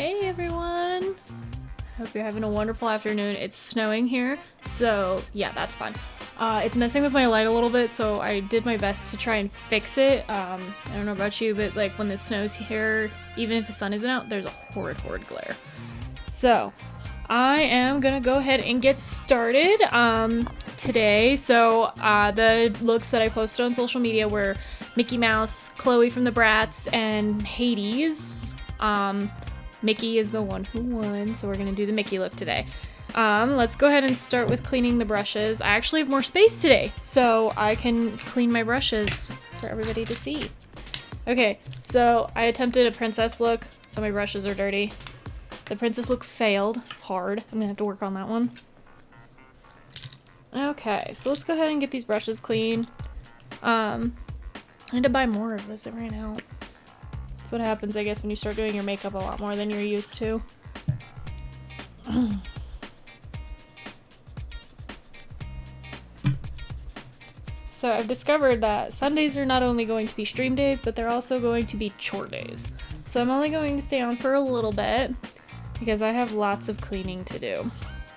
Hey everyone! Hope you're having a wonderful afternoon. It's snowing here, so yeah, that's fun. It's messing with my light a little bit, so I did my best to try and fix it. I don't know about you, but like when it snows here, even if the sun isn't out, there's a horrid glare. So I am gonna go ahead and get started today. So the looks that I posted on social media were Mickey Mouse, Chloe from the Bratz, and Hades. Mickey is the one who won, so we're gonna do the Mickey look today. Let's go ahead and start with cleaning the brushes. I actually have more space today, so I can clean my brushes for everybody to see. Okay, so I attempted a princess look, so my brushes are dirty. The princess look failed hard. I'm gonna have to work on that one. Okay, so let's go ahead and get these brushes clean. I had to buy more of this, it ran out. That's what happens, I guess, when you start doing your makeup a lot more than you're used to. So I've discovered that Sundays are not only going to be stream days, but they're also going to be chore days. So I'm only going to stay on for a little bit because I have lots of cleaning to do.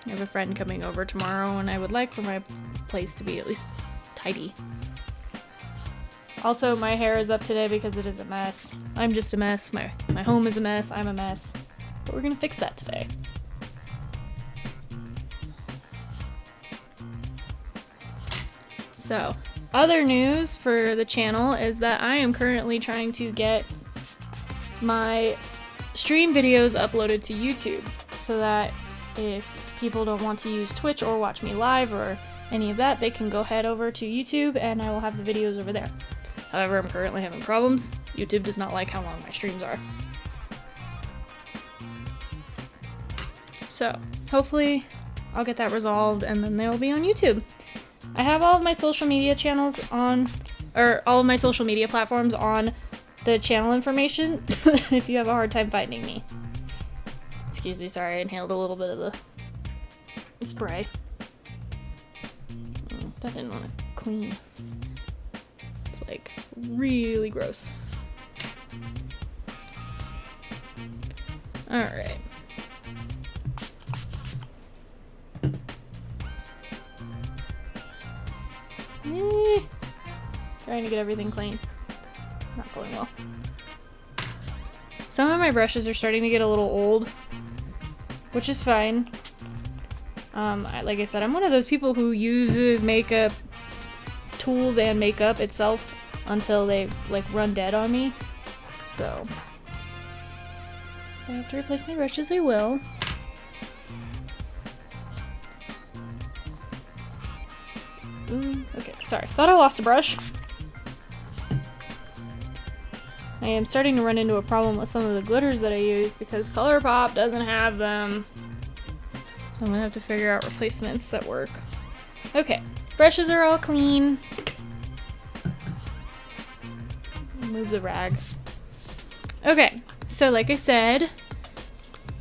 I have a friend coming over tomorrow and I would like for my place to be at least tidy. Also, my hair is up today because it is a mess. I'm just a mess. My home is a mess. I'm a mess. But we're gonna fix that today. So, other news for the channel is that I am currently trying to get my stream videos uploaded to YouTube so that if people don't want to use Twitch or watch me live or any of that, they can go head over to YouTube and I will have the videos over there. However, I'm currently having problems. YouTube does not like how long my streams are. So, hopefully I'll get that resolved and then they'll be on YouTube. I have all of my social media channels on, or all of my social media platforms on the channel information if you have a hard time finding me. Excuse me, sorry, I inhaled a little bit of the spray. That didn't want to clean. It's like really gross. Alright. Trying to get everything clean. Not going well. Some of my brushes are starting to get a little old, which is fine. Like I said, I'm one of those people who uses makeup tools and makeup itself until they like run dead on me. So if I have to replace my brushes, I will. Okay, sorry. Thought I lost a brush. I am starting to run into a problem with some of the glitters that I use because ColourPop doesn't have them. So I'm gonna have to figure out replacements that work. Okay, brushes are all clean. Move the rag. Okay, so like I said,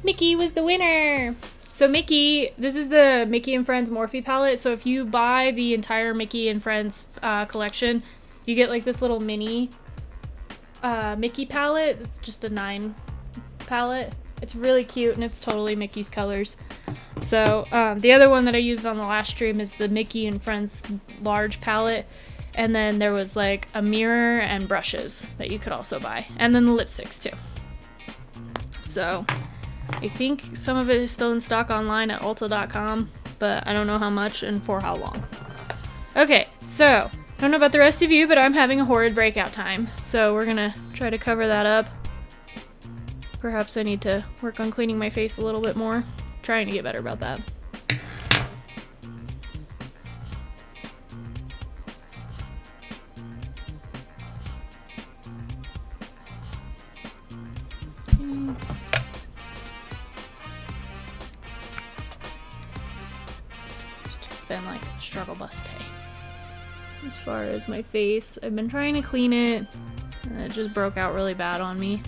Mickey was the winner! So Mickey, this is the Mickey and Friends Morphe palette. So if you buy the entire Mickey and Friends collection, you get like this little mini Mickey palette. It's just a 9 palette. It's really cute and it's totally Mickey's colors. So the other one that I used on the last stream is the Mickey and Friends large palette. And then there was like a mirror and brushes that you could also buy. And then the lipsticks too. So I think some of it is still in stock online at Ulta.com, but I don't know how much and for how long. Okay, so I don't know about the rest of you, but I'm having a horrid breakout time. So we're gonna try to cover that up. Perhaps I need to work on cleaning my face a little bit more. Trying to get better about that. It's been like a struggle bus day. As far as my face, I've been trying to clean it. And it just broke out really bad on me.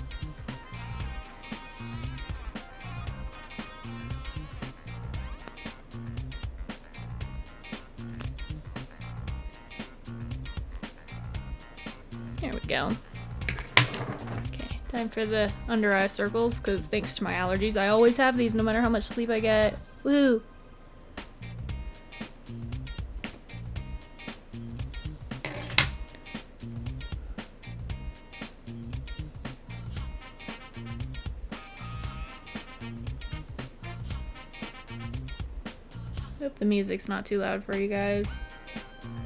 There we go. Okay. Time for the under eye circles, because thanks to my allergies, I always have these no matter how much sleep I get. Woo! Hope the music's not too loud for you guys.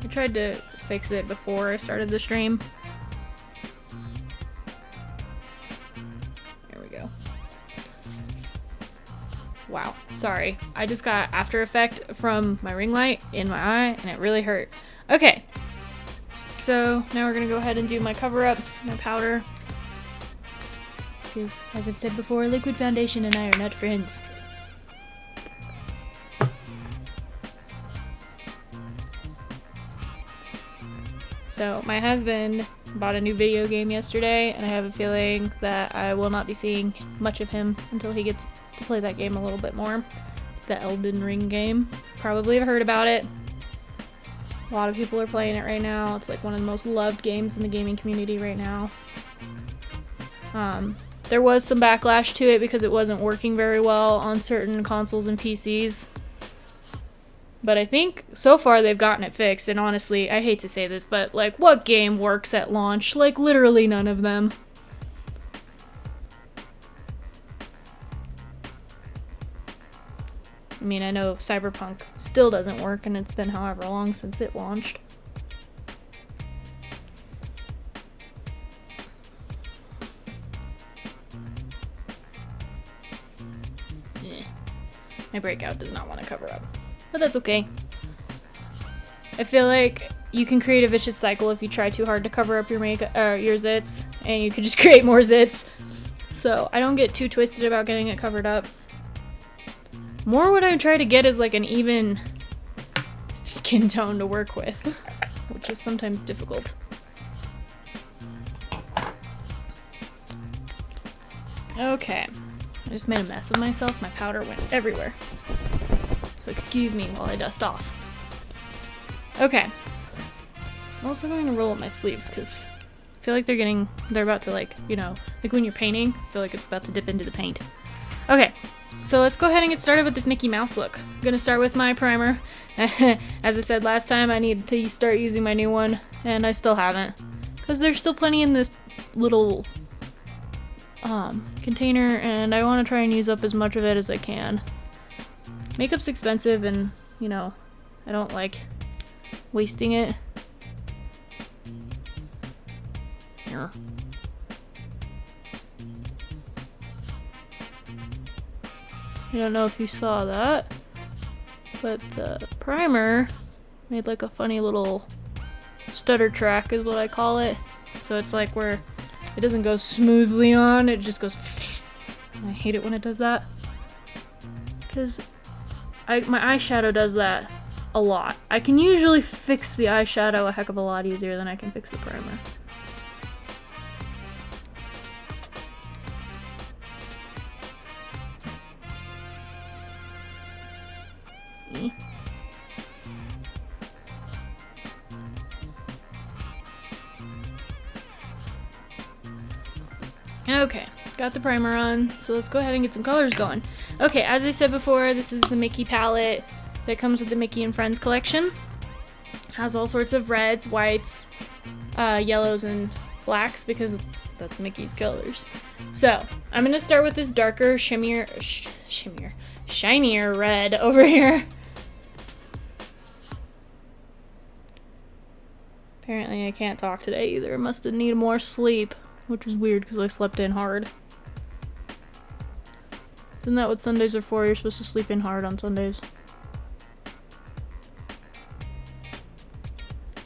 I tried to fix it before I started the stream. There we go. Wow, sorry. I just got After Effect from my ring light in my eye and it really hurt. Okay, so now we're gonna go ahead and do my cover up, my powder. Because, as I've said before, liquid foundation and I are not friends. So, my husband bought a new video game yesterday, and I have a feeling that I will not be seeing much of him until he gets to play that game a little bit more. It's the Elden Ring game. Probably have heard about it. A lot of people are playing it right now. It's like one of the most loved games in the gaming community right now. There was some backlash to it because it wasn't working very well on certain consoles and PCs. But I think so far they've gotten it fixed, and honestly, I hate to say this, but like, what game works at launch? Like, literally none of them. I mean, I know Cyberpunk still doesn't work, and it's been however long since it launched. My breakout does not want to cover up. But that's okay. I feel like you can create a vicious cycle if you try too hard to cover up your makeup or your zits, and you could just create more zits. So I don't get too twisted about getting it covered up. More what I try to get is like an even skin tone to work with, which is sometimes difficult. Okay, I just made a mess of myself. My powder went everywhere. So excuse me while I dust off. Okay. I'm also going to roll up my sleeves because I feel like they're about to like, you know, like when you're painting, I feel like it's about to dip into the paint. Okay, so let's go ahead and get started with this Mickey Mouse look. I'm going to start with my primer. As I said last time, I need to start using my new one, and I still haven't. Because there's still plenty in this little container, and I want to try and use up as much of it as I can. Makeup's expensive, and, you know, I don't like wasting it. Yeah. I don't know if you saw that, but the primer made like a funny little stutter track is what I call it. So it's like where it doesn't go smoothly on, it just goes I hate it when it does that. Because my eyeshadow does that a lot. I can usually fix the eyeshadow a heck of a lot easier than I can fix the primer. Okay, got the primer on, so let's go ahead and get some colors going. Okay, as I said before, this is the Mickey palette that comes with the Mickey and Friends collection. Has all sorts of reds, whites, yellows, and blacks because that's Mickey's colors. So, I'm going to start with this darker, shinier red over here. Apparently I can't talk today either. I must have needed more sleep, which is weird because I slept in hard. Isn't that what Sundays are for? You're supposed to sleep in hard on Sundays.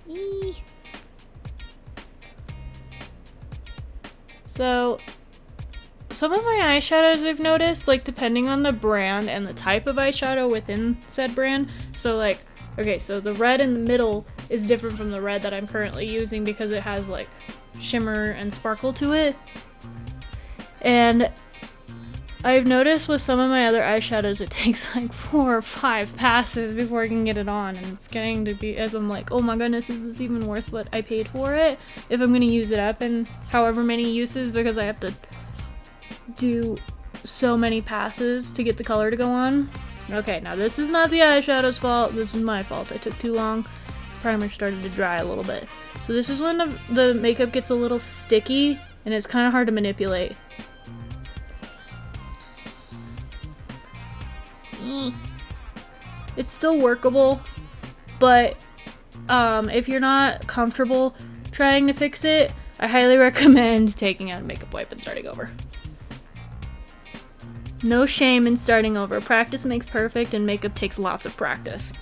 Eee. So, some of my eyeshadows I've noticed, like depending on the brand and the type of eyeshadow within said brand. So like, okay, so the red in the middle is different from the red that I'm currently using because it has like shimmer and sparkle to it. And I've noticed with some of my other eyeshadows, it takes like 4 or 5 passes before I can get it on, and it's getting to be, as I'm like, oh my goodness, is this even worth what I paid for it? If I'm gonna use it up in however many uses, because I have to do so many passes to get the color to go on. Okay, now this is not the eyeshadow's fault, this is my fault. I took too long. Primer started to dry a little bit. So this is when the makeup gets a little sticky, and it's kind of hard to manipulate. It's still workable, but if you're not comfortable trying to fix it, I highly recommend taking out a makeup wipe and starting over. No shame in starting over. Practice makes perfect, and makeup takes lots of practice.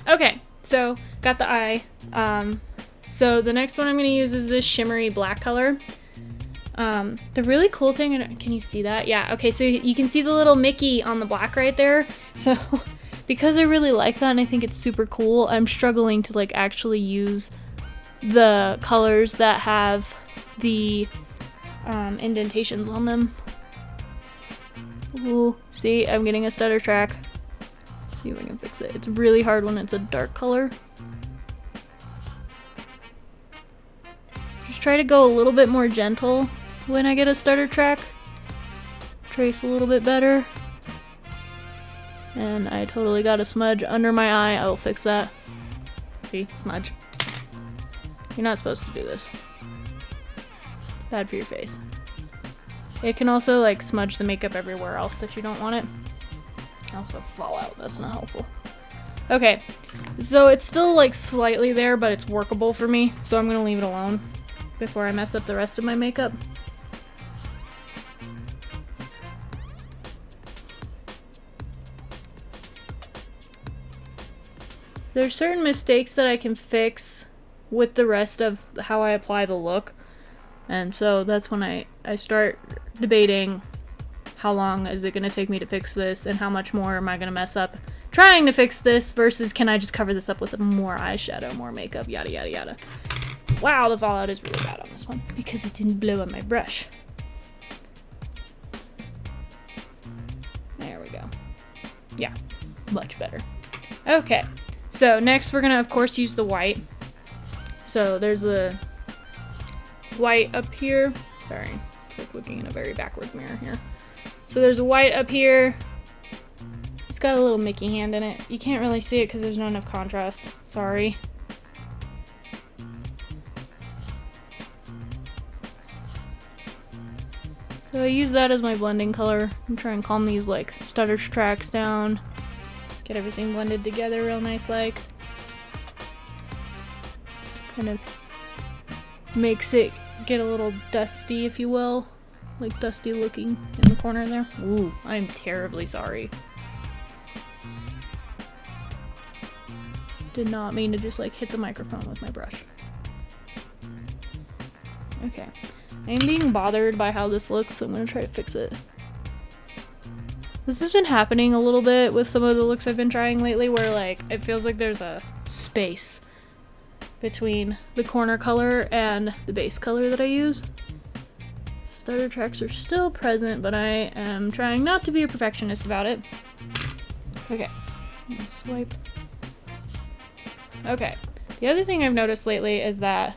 Okay, so got the eye. So the next one I'm going to use is this shimmery black color. The really cool thing, can you see that? Yeah, okay, so you can see the little Mickey on the black right there. So because I really like that and I think it's super cool, I'm struggling to like actually use the colors that have the indentations on them. Ooh, see, I'm getting a stutter track. See if I can fix it. It's really hard when it's a dark color. Just try to go a little bit more gentle when I get a stutter track. Trace a little bit better. And I totally got a smudge under my eye. I will fix that. See? Smudge. You're not supposed to do this. Bad for your face. It can also like smudge the makeup everywhere else that you don't want it. Also fall out. That's not helpful. Okay. So it's still like slightly there, but it's workable for me. So I'm gonna leave it alone before I mess up the rest of my makeup. There's certain mistakes that I can fix with the rest of how I apply the look. And so that's when I start debating how long is it going to take me to fix this and how much more am I going to mess up trying to fix this versus can I just cover this up with more eyeshadow, more makeup, yada yada yada. Wow, the fallout is really bad on this one because it didn't blow on my brush. There we go. Yeah, much better. Okay. So next we're gonna of course use the white. So there's a white up here. Sorry, it's like looking in a very backwards mirror here. So there's a white up here. It's got a little Mickey hand in it. You can't really see it because there's not enough contrast. Sorry. So I use that as my blending color. I'm trying to calm these like stutter tracks down. Get everything blended together real nice like. Kind of makes it get a little dusty, if you will. Like dusty looking in the corner there. Ooh, I'm terribly sorry. Did not mean to just like hit the microphone with my brush. Okay. I'm being bothered by how this looks, so I'm gonna try to fix it. This has been happening a little bit with some of the looks I've been trying lately where like it feels like there's a space between the corner color and the base color that I use. Stutter tracks are still present, but I am trying not to be a perfectionist about it. Okay, I'm gonna swipe. Okay, the other thing I've noticed lately is that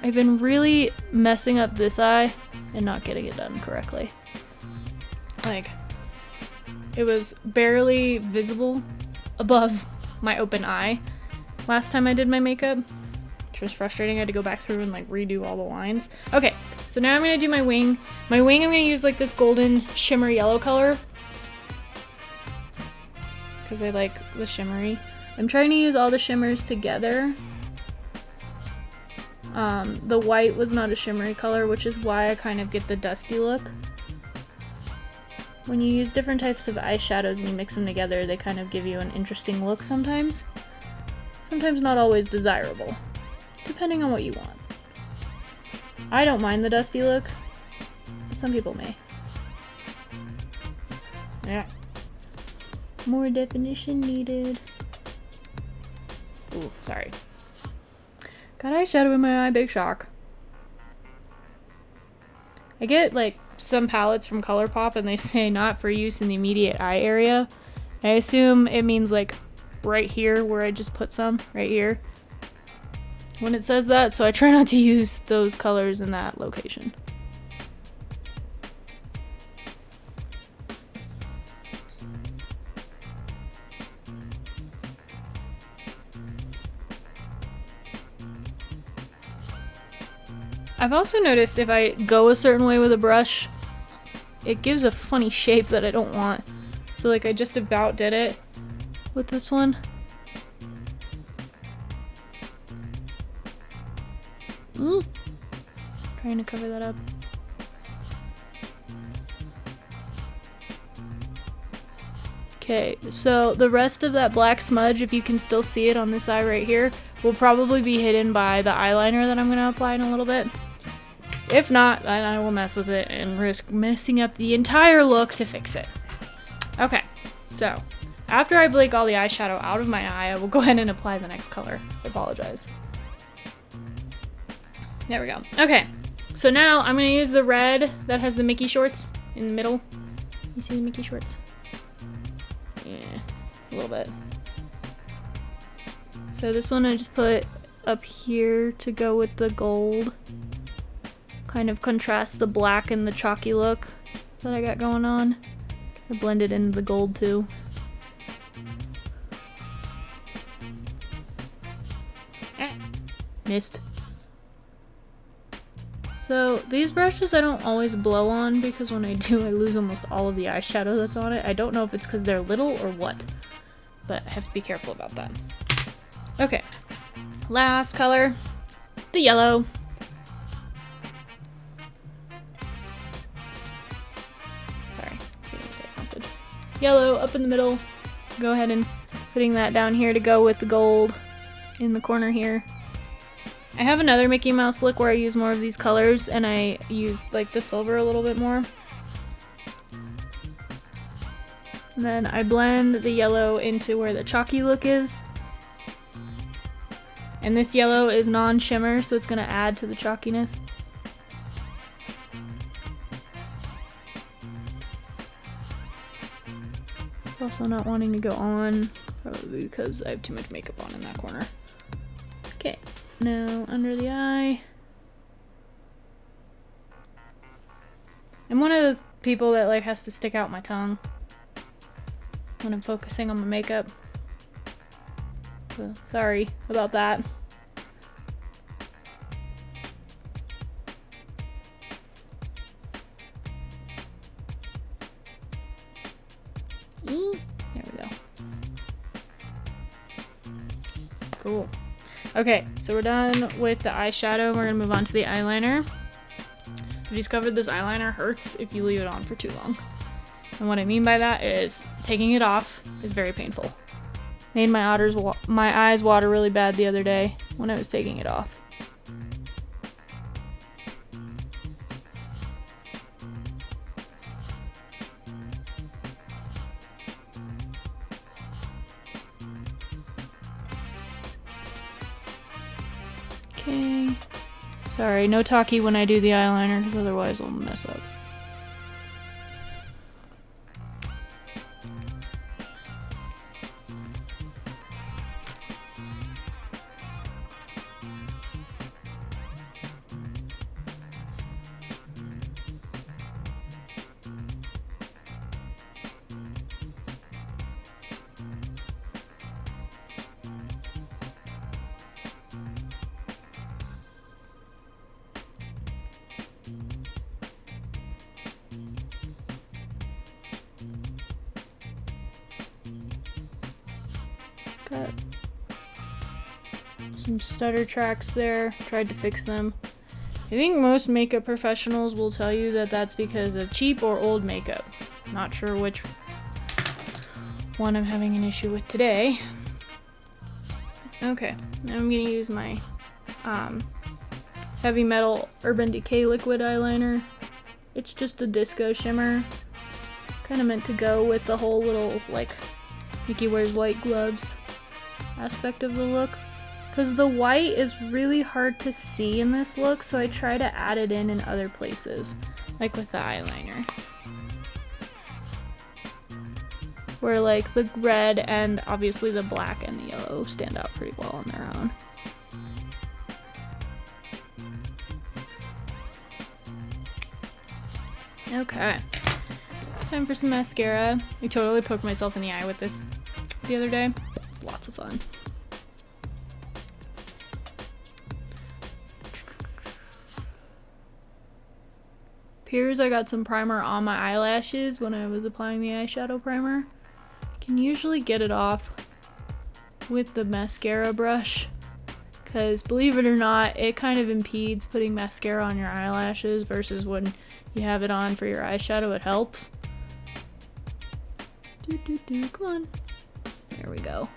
I've been really messing up this eye and not getting it done correctly. Like, it was barely visible above my open eye last time I did my makeup, which was frustrating. I had to go back through and like redo all the lines. Okay, so now I'm gonna do my wing. My wing I'm gonna use like this golden shimmer yellow color because I like the shimmery. I'm trying to use all the shimmers together. The white was not a shimmery color, which is why I kind of get the dusty look. When you use different types of eyeshadows and you mix them together, they kind of give you an interesting look sometimes. Sometimes not always desirable, depending on what you want. I don't mind the dusty look, but some people may. Yeah. More definition needed. Ooh, sorry. Got eyeshadow in my eye, big shock. I get like some palettes from ColourPop and they say not for use in the immediate eye area. I assume it means like right here where I just put some, right here, when it says that, so I try not to use those colors in that location. I've also noticed if I go a certain way with a brush, it gives a funny shape that I don't want. So like I just about did it with this one. Trying to cover that up. Okay, so the rest of that black smudge, if you can still see it on this eye right here, will probably be hidden by the eyeliner that I'm going to apply in a little bit. If not, then I will mess with it and risk messing up the entire look to fix it. Okay, so after I blake all the eyeshadow out of my eye, I will go ahead and apply the next color. I apologize. There we go. Okay, so now I'm going to use the red that has the Mickey shorts in the middle. You see the Mickey shorts? Yeah, a little bit. So this one I just put up here to go with the gold. Kind of contrast the black and the chalky look that I got going on. I blend it into the gold too. Missed. So these brushes I don't always blow on because when I do I lose almost all of the eyeshadow that's on it. I don't know if it's because they're little or what, but I have to be careful about that. Okay, last color, the yellow. Sorry, text message. Yellow up in the middle. Go ahead and putting that down here to go with the gold in the corner here. I have another Mickey Mouse look where I use more of these colors and I use like the silver a little bit more. And then I blend the yellow into where the chalky look is. And this yellow is non-shimmer, so it's going to add to the chalkiness. Also not wanting to go on, probably because I have too much makeup on in that corner. Okay. Now, under the eye. I'm one of those people that like has to stick out my tongue when I'm focusing on my makeup. So, sorry about that. There we go. Cool. Okay, so we're done with the eyeshadow. We're gonna move on to the eyeliner. I've discovered this eyeliner hurts if you leave it on for too long. And what I mean by that is taking it off is very painful. Made my eyes water really bad the other day when I was taking it off. Okay. Sorry, no talkie when I do the eyeliner because otherwise I'll mess up. Got some stutter tracks there, tried to fix them. I think most makeup professionals will tell you that that's because of cheap or old makeup. Not sure which one I'm having an issue with today. Okay, now I'm gonna use my Heavy Metal Urban Decay liquid eyeliner. It's just a disco shimmer. Kind of meant to go with the whole little, like, Mickey wears white gloves aspect of the look. Because the white is really hard to see in this look, so I try to add it in other places. like with the eyeliner. Where like the red and obviously the black and the yellow stand out pretty well on their own. Okay, time for some mascara. I totally poked myself in the eye with this the other day. It was lots of fun. Appears I got some primer on my eyelashes when I was applying the eyeshadow primer. Can usually get it off with the mascara brush, because believe it or not, it kind of impedes putting mascara on your eyelashes versus when you have it on for your eyeshadow. It helps. Come on. There we go.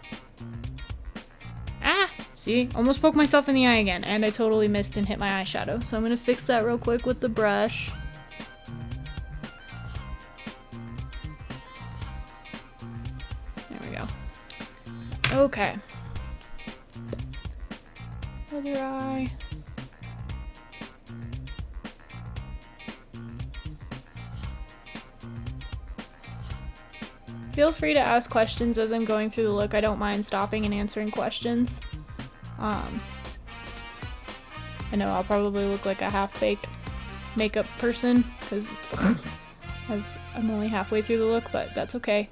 Ah! See? Almost poked myself in the eye again, and I totally missed and hit my eyeshadow. So I'm gonna fix that real quick with the brush. There we go. Okay. Other eye. Feel free to ask questions as I'm going through the look. I don't mind stopping and answering questions. I know I'll probably look like a half-baked makeup person because I'm only halfway through the look, but that's okay.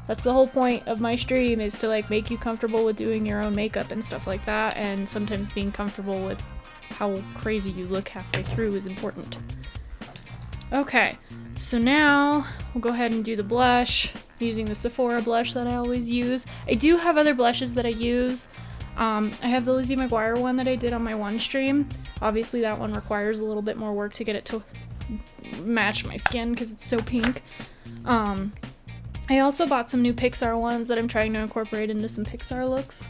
That's the whole point of my stream, is to like make you comfortable with doing your own makeup and stuff like that, and sometimes being comfortable with how crazy you look halfway through is important. Okay, so now we'll go ahead and do the blush. I'm using the Sephora blush that I always use. I do have other blushes that I use. I have the Lizzie McGuire one that I did on my one stream. Obviously that one requires a little bit more work to get it to match my skin because it's so pink. I also bought some new Pixar ones that I'm trying to incorporate into some Pixar looks.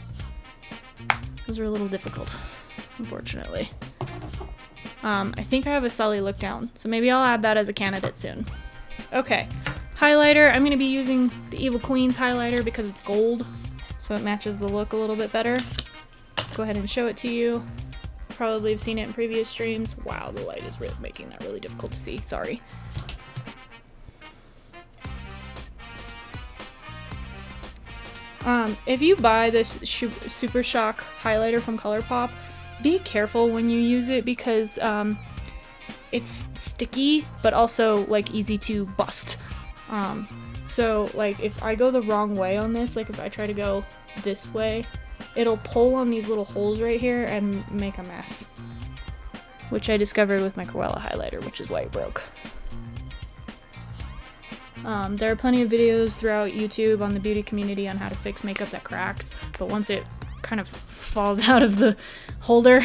Those are a little difficult, unfortunately. I think I have a Sully look down, so maybe I'll add that as a candidate soon. Okay, highlighter. I'm going to be using the Evil Queen's highlighter because it's gold, so it matches the look a little bit better. Go ahead and show it to you. Probably have seen it in previous streams. Wow, the light is making that really difficult to see. Sorry. If you buy this Super Shock highlighter from ColourPop, be careful when you use it because it's sticky, but also like easy to bust. So like if I go the wrong way on this, like if I try to go this way, it'll pull on these little holes right here and make a mess, which I discovered with my Cruella highlighter, which is why it broke. There are plenty of videos throughout YouTube on the beauty community on how to fix makeup that cracks, but once it kind of falls out of the holder,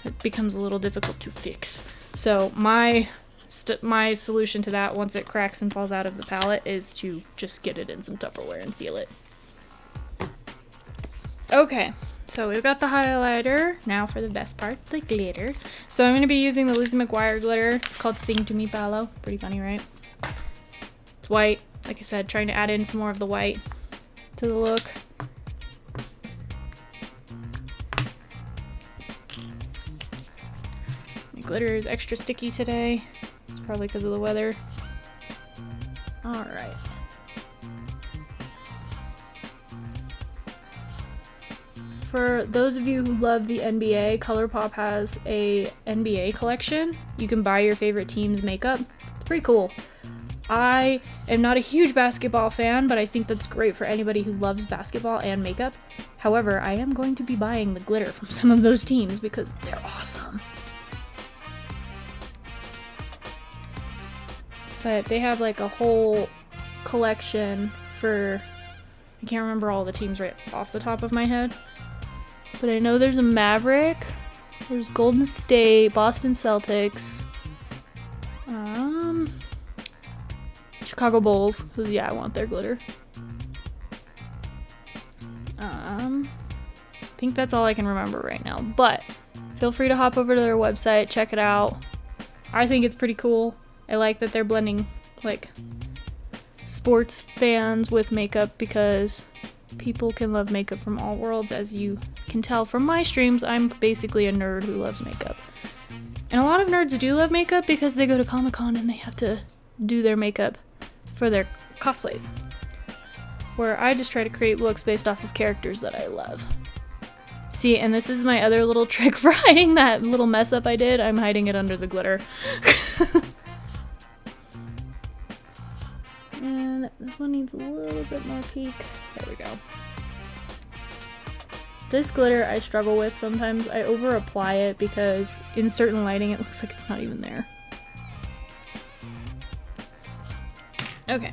it becomes a little difficult to fix. So my solution to that, once it cracks and falls out of the palette, is to just get it in some Tupperware and seal it. Okay, so we've got the highlighter. Now for the best part, the glitter. So I'm going to be using the Lizzie McGuire glitter. It's called Sing to Me Paolo. Pretty funny, right? It's white. Like I said, trying to add in some more of the white to the look. My glitter is extra sticky today. It's probably because of the weather. Alright. For those of you who love the NBA, ColourPop has a NBA collection. You can buy your favorite team's makeup. It's pretty cool. I am not a huge basketball fan, but I think that's great for anybody who loves basketball and makeup. However, I am going to be buying the glitter from some of those teams because they're awesome. But they have like a whole collection for, I can't remember all the teams right off the top of my head. But I know there's a Maverick, there's Golden State, Boston Celtics, Chicago Bulls, because yeah, I want their glitter. I think that's all I can remember right now, but feel free to hop over to their website, check it out. I think it's pretty cool. I like that they're blending like sports fans with makeup because people can love makeup from all worlds. As you can tell from my streams, I'm basically a nerd who loves makeup. And a lot of nerds do love makeup because they go to Comic-Con and they have to do their makeup for their cosplays. Where I just try to create looks based off of characters that I love. See, and this is my other little trick for hiding that little mess up I did. I'm hiding it under the glitter. And this one needs a little bit more peak. There we go. This glitter I struggle with sometimes. I over apply it because in certain lighting it looks like it's not even there. Okay.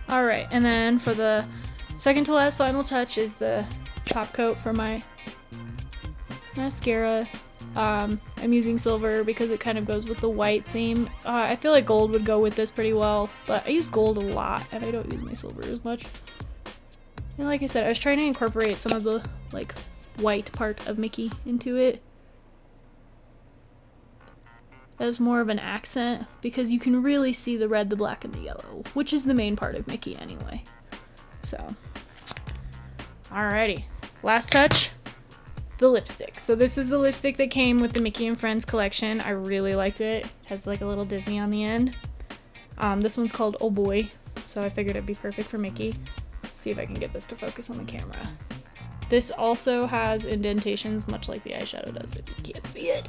Alright, and then for the second to last final touch is the top coat for my mascara. I'm using silver because it kind of goes with the white theme. I feel like gold would go with this pretty well, but I use gold a lot and I don't use my silver as much. And like I said, I was trying to incorporate some of the like white part of Mickey into it as more of an accent because you can really see the red, the black, and the yellow, which is the main part of Mickey anyway. So, alrighty, last touch. The lipstick. So this is the lipstick that came with the Mickey and Friends collection. I really liked it. It has like a little Disney on the end. This one's called Oh Boy, so I figured it'd be perfect for Mickey. Let's see if I can get this to focus on the camera. This also has indentations, much like the eyeshadow does, if you can't see it.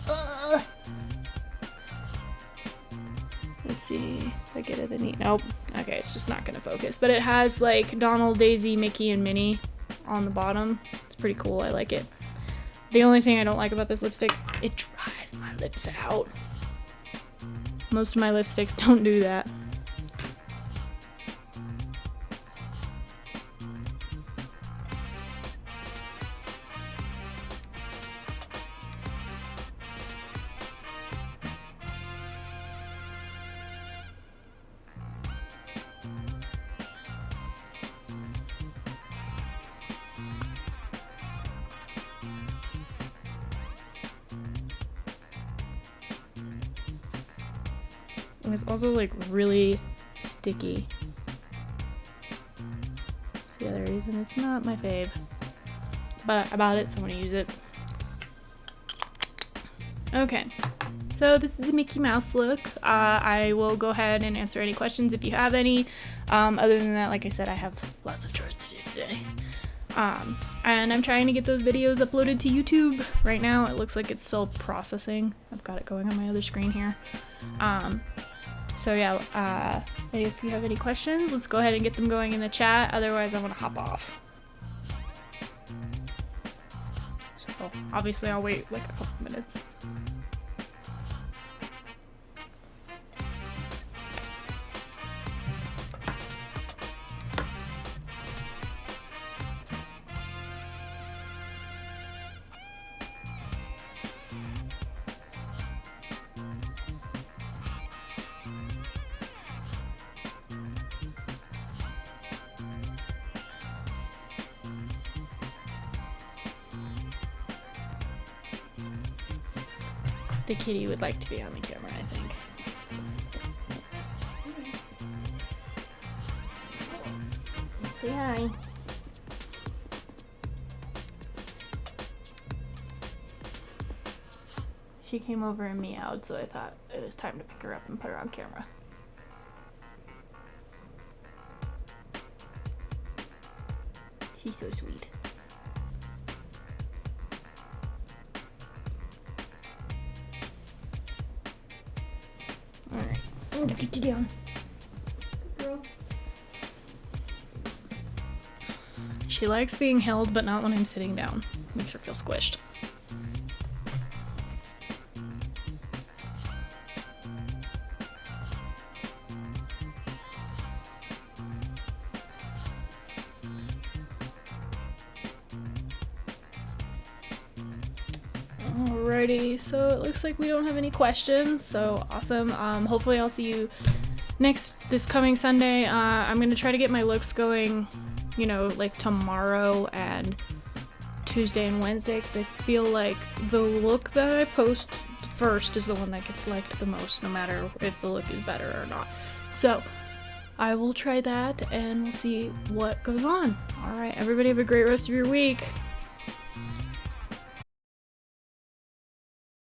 Let's see if I get it any. Nope. Okay, it's just not gonna focus. But it has like Donald, Daisy, Mickey, and Minnie on the bottom. It's pretty cool. I like it. The only thing I don't like about this lipstick, it dries my lips out. Most of my lipsticks don't do that. And it's also like really sticky. That's the other reason it's not my fave. But I bought it, so I'm gonna use it. Okay, so this is the Mickey Mouse look. I will go ahead and answer any questions if you have any. Other than that, like I said, I have lots of chores to do today. And I'm trying to get those videos uploaded to YouTube. Right now, it looks like it's still processing. I've got it going on my other screen here. So yeah, if you have any questions, let's go ahead and get them going in the chat. Otherwise, I'm gonna hop off. So obviously, I'll wait like a couple minutes. The kitty would like to be on the camera, I think. Say hi. She came over and meowed, so I thought it was time to pick her up and put her on camera. She's so sweet. Alright, I'm gonna get you down. Good girl. She likes being held, but not when I'm sitting down. Makes her feel squished. Alrighty, so it looks like we don't have any questions, so awesome. Hopefully I'll see you this coming Sunday. I'm gonna try to get my looks going, you know, like tomorrow and Tuesday and Wednesday, because I feel like the look that I post first is the one that gets liked the most, no matter if the look is better or not. So, I will try that and we'll see what goes on. All right, everybody have a great rest of your week.